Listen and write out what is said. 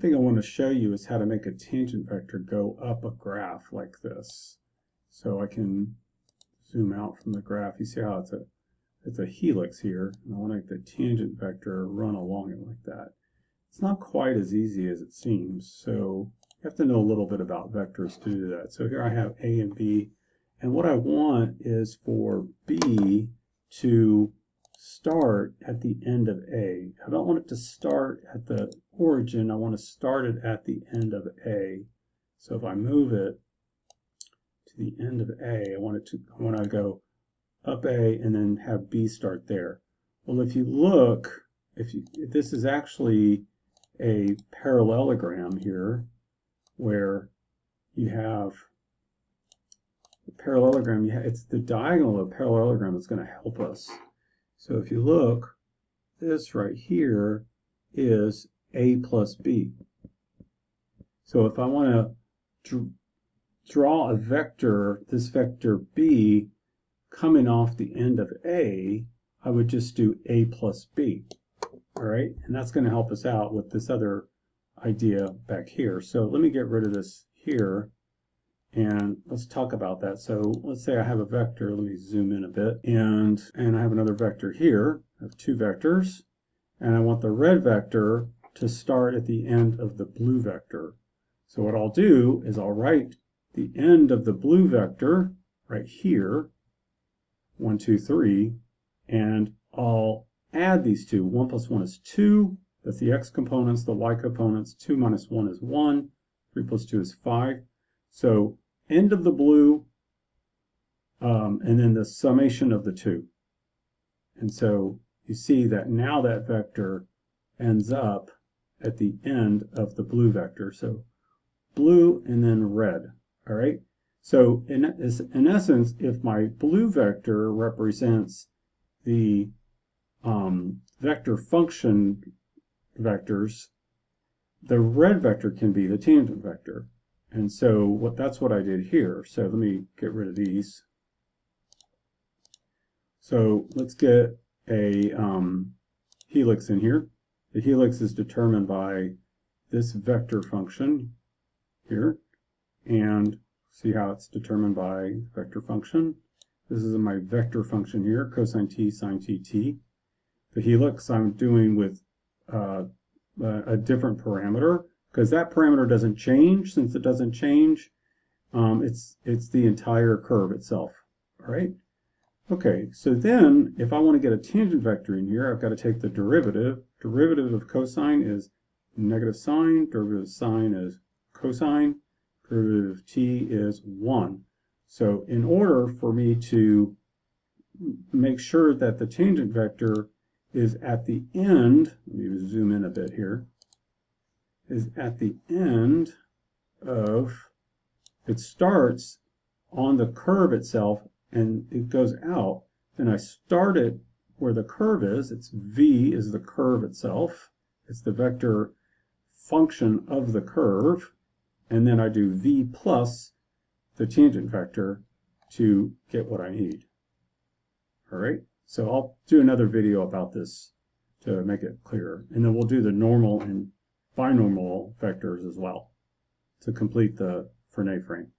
thing I want to show you is how to make a tangent vector go up a graph like this. So I can zoom out from the graph. You see how it's a helix here, and I want to make the tangent vector run along it like that. It's not quite as easy as it seems, so you have to know a little bit about vectors to do that. So here I have A and B, and what I want is for B to start at the end of A. I don't want it to start at the origin, I want to start it at the end of A. So if I move it to the end of A, I want to go up A and then have B start there. Well, if you look, if this is actually a parallelogram here, where you have the parallelogram, it's the diagonal of a parallelogram that's going to help us. So if you look, this right here is A plus B. So if I want to draw a vector, this vector B, coming off the end of A, I would just do A plus B. All right, and that's going to help us out with this other idea back here. So let me get rid of this here, and let's talk about that. So let's say I have a vector. Let me zoom in a bit, and I have another vector here. I have two vectors, and I want the red vector to start at the end of the blue vector. So what I'll do is I'll write the end of the blue vector right here, 1, 2, 3, and I'll add these two. 1 plus 1 is 2. That's the x components, the y components. 2 minus 1 is 1. 3 plus 2 is 5. So end of the blue, and then the summation of the two. And so you see that now that vector ends up at the end of the blue vector. So blue and then red. All right. So in essence, if my blue vector represents the vector function vectors, the red vector can be the tangent vector. And so that's what I did here. So let me get rid of these. So let's get a helix in here. The helix is determined by this vector function here. And see how it's determined by vector function. This is my vector function here, cosine t, sine t, t. The helix I'm doing with a different parameter, because that parameter doesn't change. Since it doesn't change, it's the entire curve itself. All right. Okay, so then if I want to get a tangent vector in here, I've got to take the derivative. Derivative of cosine is negative sine. Derivative of sine is cosine. Derivative of t is 1. So in order for me to make sure that the tangent vector is at the end, let me zoom in a bit here, is at the end of, it starts on the curve itself and it goes out, then I start it where the curve is. It's v is the curve itself. It's the vector function of the curve. And then I do v plus the tangent vector to get what I need. All right, so I'll do another video about this to make it clearer. And then we'll do the normal and binormal vectors as well to complete the Fermat frame.